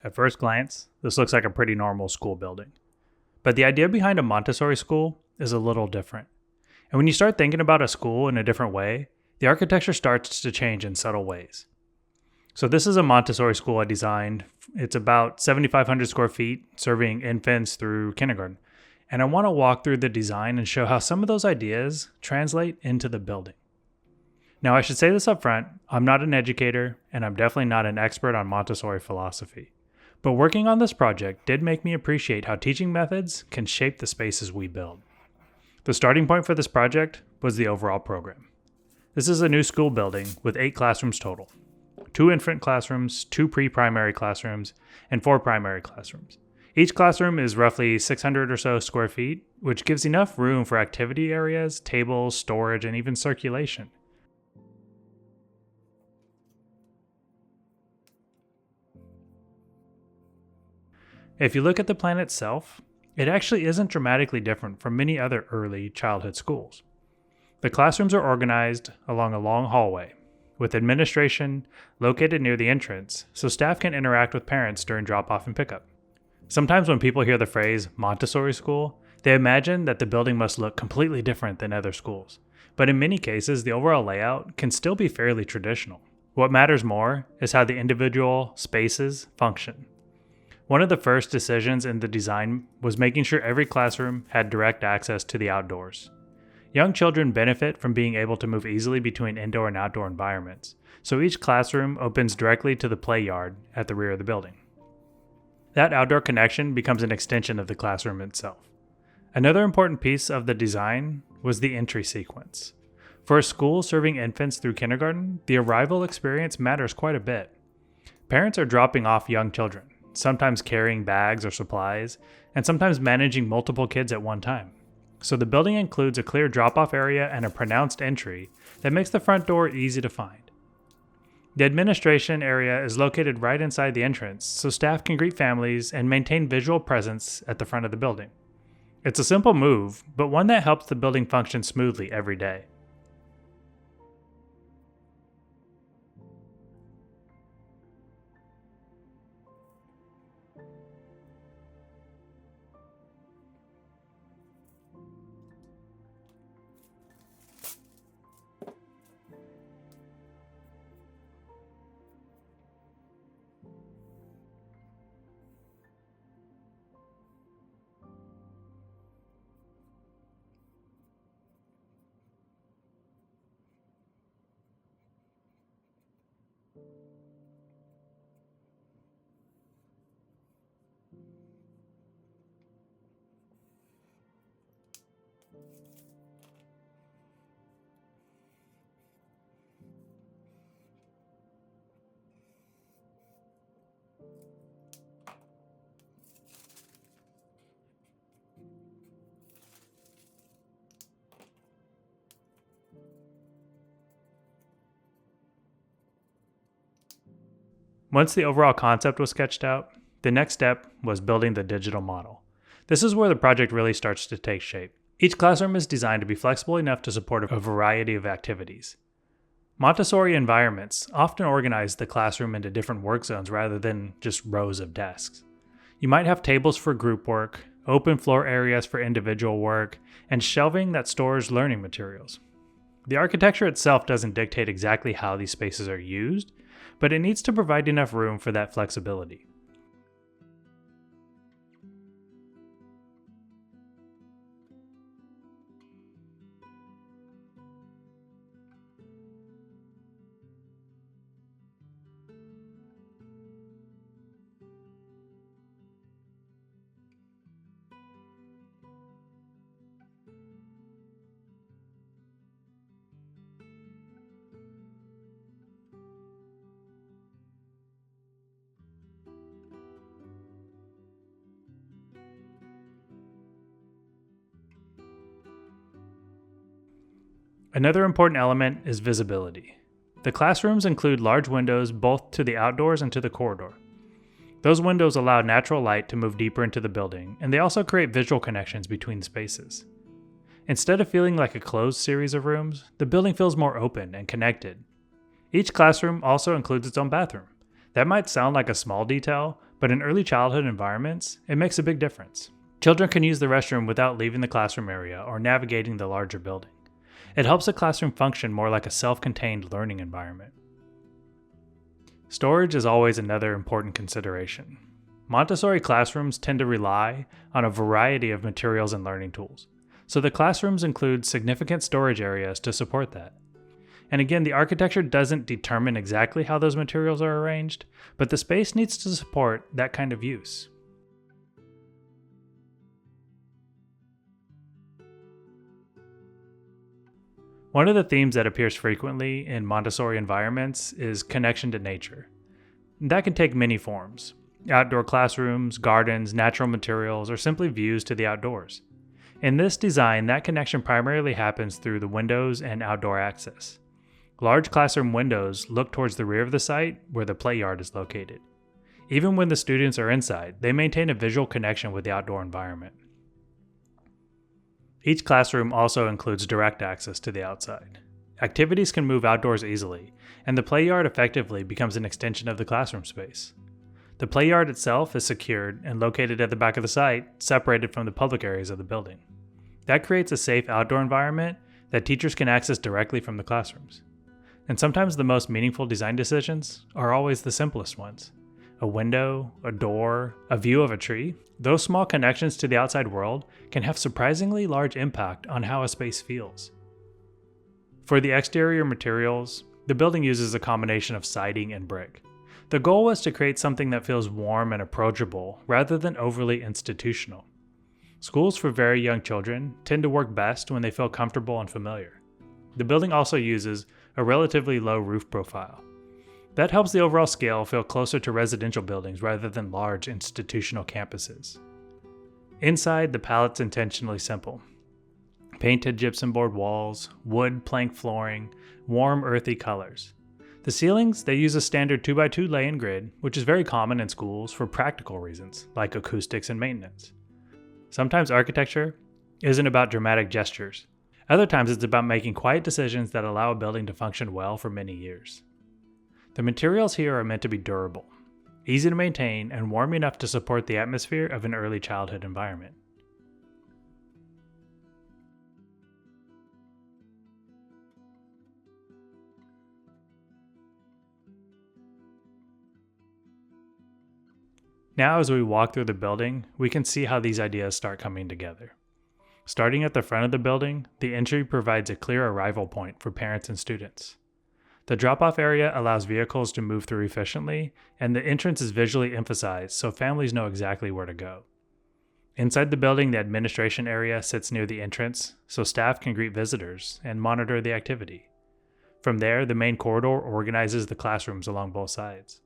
At first glance, this looks like a pretty normal school building. But the idea behind a Montessori school is a little different. And when you start thinking about a school in a different way, the architecture starts to change in subtle ways. So this is a Montessori school I designed. It's about 7,500 square feet, serving infants through kindergarten. And I want to walk through the design and show how some of those ideas translate into the building. Now, I should say this up front, I'm not an educator, and I'm definitely not an expert on Montessori philosophy. But working on this project did make me appreciate how teaching methods can shape the spaces we build. The starting point for this project was the overall program. This is a new school building with 8 classrooms total. 2 infant classrooms, 2 pre-primary classrooms, and 4 primary classrooms. Each classroom is roughly 600 or so square feet, which gives enough room for activity areas, tables, storage, and even circulation. If you look at the plan itself, it actually isn't dramatically different from many other early childhood schools. The classrooms are organized along a long hallway, with administration located near the entrance so staff can interact with parents during drop-off and pickup. Sometimes when people hear the phrase Montessori school, they imagine that the building must look completely different than other schools. But in many cases, the overall layout can still be fairly traditional. What matters more is how the individual spaces function. One of the first decisions in the design was making sure every classroom had direct access to the outdoors. Young children benefit from being able to move easily between indoor and outdoor environments, so each classroom opens directly to the play yard at the rear of the building. That outdoor connection becomes an extension of the classroom itself. Another important piece of the design was the entry sequence. For a school serving infants through kindergarten, the arrival experience matters quite a bit. Parents are dropping off young children, sometimes carrying bags or supplies, and sometimes managing multiple kids at one time. So the building includes a clear drop-off area and a pronounced entry that makes the front door easy to find. The administration area is located right inside the entrance, so staff can greet families and maintain visual presence at the front of the building. It's a simple move, but one that helps the building function smoothly every day. Once the overall concept was sketched out, the next step was building the digital model. This is where the project really starts to take shape. Each classroom is designed to be flexible enough to support a variety of activities. Montessori environments often organize the classroom into different work zones rather than just rows of desks. You might have tables for group work, open floor areas for individual work, and shelving that stores learning materials. The architecture itself doesn't dictate exactly how these spaces are used, but it needs to provide enough room for that flexibility. Another important element is visibility. The classrooms include large windows both to the outdoors and to the corridor. Those windows allow natural light to move deeper into the building, and they also create visual connections between spaces. Instead of feeling like a closed series of rooms, the building feels more open and connected. Each classroom also includes its own bathroom. That might sound like a small detail, But in early childhood environments, it makes a big difference. Children can use the restroom without leaving the classroom area or navigating the larger building. It helps the classroom function more like a self-contained learning environment. Storage is always another important consideration. Montessori classrooms tend to rely on a variety of materials and learning tools, so the classrooms include significant storage areas to support that. And again, the architecture doesn't determine exactly how those materials are arranged, but the space needs to support that kind of use. One of the themes that appears frequently in Montessori environments is connection to nature. That can take many forms: outdoor classrooms, gardens, natural materials, or simply views to the outdoors. In this design, that connection primarily happens through the windows and outdoor access. Large classroom windows look towards the rear of the site where the play yard is located. Even when the students are inside, they maintain a visual connection with the outdoor environment. Each classroom also includes direct access to the outside. Activities can move outdoors easily, and the play yard effectively becomes an extension of the classroom space. The play yard itself is secured and located at the back of the site, separated from the public areas of the building. That creates a safe outdoor environment that teachers can access directly from the classrooms. And sometimes the most meaningful design decisions are always the simplest ones. A window, a door, a view of a tree. Those small connections to the outside world can have surprisingly large impact on how a space feels. For the exterior materials, the building uses a combination of siding and brick. The goal was to create something that feels warm and approachable rather than overly institutional. Schools for very young children tend to work best when they feel comfortable and familiar. The building also uses a relatively low roof profile. That helps the overall scale feel closer to residential buildings rather than large institutional campuses. Inside, the palette's intentionally simple. Painted gypsum board walls, wood plank flooring, warm earthy colors. The ceilings, they use a standard 2x2 lay-in grid, which is very common in schools for practical reasons, like acoustics and maintenance. Sometimes architecture isn't about dramatic gestures. Other times it's about making quiet decisions that allow a building to function well for many years. The materials here are meant to be durable, easy to maintain, and warm enough to support the atmosphere of an early childhood environment. Now, as we walk through the building, we can see how these ideas start coming together. Starting at the front of the building, the entry provides a clear arrival point for parents and students. The drop-off area allows vehicles to move through efficiently, and the entrance is visually emphasized so families know exactly where to go. Inside the building, the administration area sits near the entrance, so staff can greet visitors and monitor the activity. From there, the main corridor organizes the classrooms along both sides.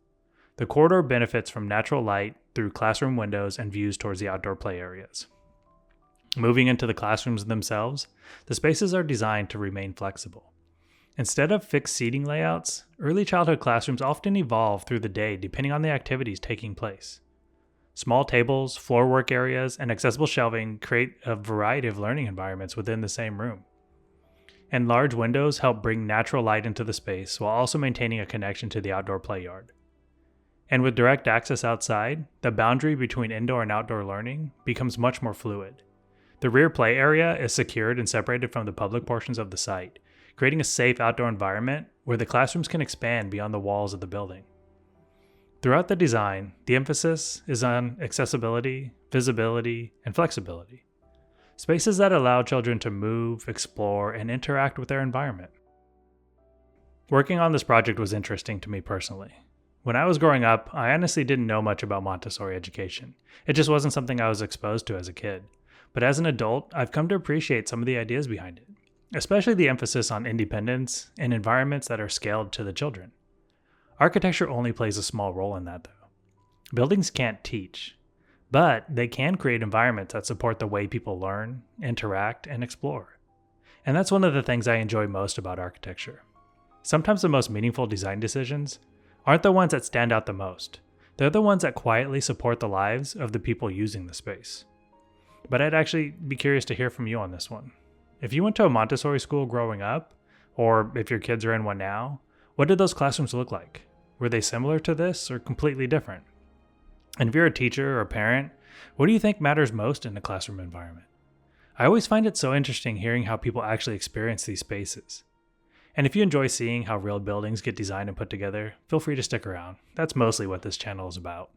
The corridor benefits from natural light through classroom windows and views towards the outdoor play areas. Moving into the classrooms themselves, the spaces are designed to remain flexible. Instead of fixed seating layouts, early childhood classrooms often evolve through the day depending on the activities taking place. Small tables, floor work areas, and accessible shelving create a variety of learning environments within the same room. And large windows help bring natural light into the space while also maintaining a connection to the outdoor play yard. And with direct access outside, the boundary between indoor and outdoor learning becomes much more fluid. The rear play area is secured and separated from the public portions of the site, creating a safe outdoor environment where the classrooms can expand beyond the walls of the building. Throughout the design, the emphasis is on accessibility, visibility, and flexibility. Spaces that allow children to move, explore, and interact with their environment. Working on this project was interesting to me personally. When I was growing up, I honestly didn't know much about Montessori education. It just wasn't something I was exposed to as a kid. But as an adult, I've come to appreciate some of the ideas behind it, especially the emphasis on independence and environments that are scaled to the children. Architecture only plays a small role in that, though. Buildings can't teach, but they can create environments that support the way people learn, interact, and explore. And that's one of the things I enjoy most about architecture. Sometimes the most meaningful design decisions aren't the ones that stand out the most. They're the ones that quietly support the lives of the people using the space. But I'd actually be curious to hear from you on this one. If you went to a Montessori school growing up, or if your kids are in one now, what did those classrooms look like? Were they similar to this or completely different? And if you're a teacher or a parent, what do you think matters most in a classroom environment? I always find it so interesting hearing how people actually experience these spaces. And if you enjoy seeing how real buildings get designed and put together, feel free to stick around. That's mostly what this channel is about.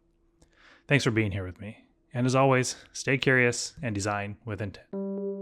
Thanks for being here with me. And as always, stay curious and design with intent.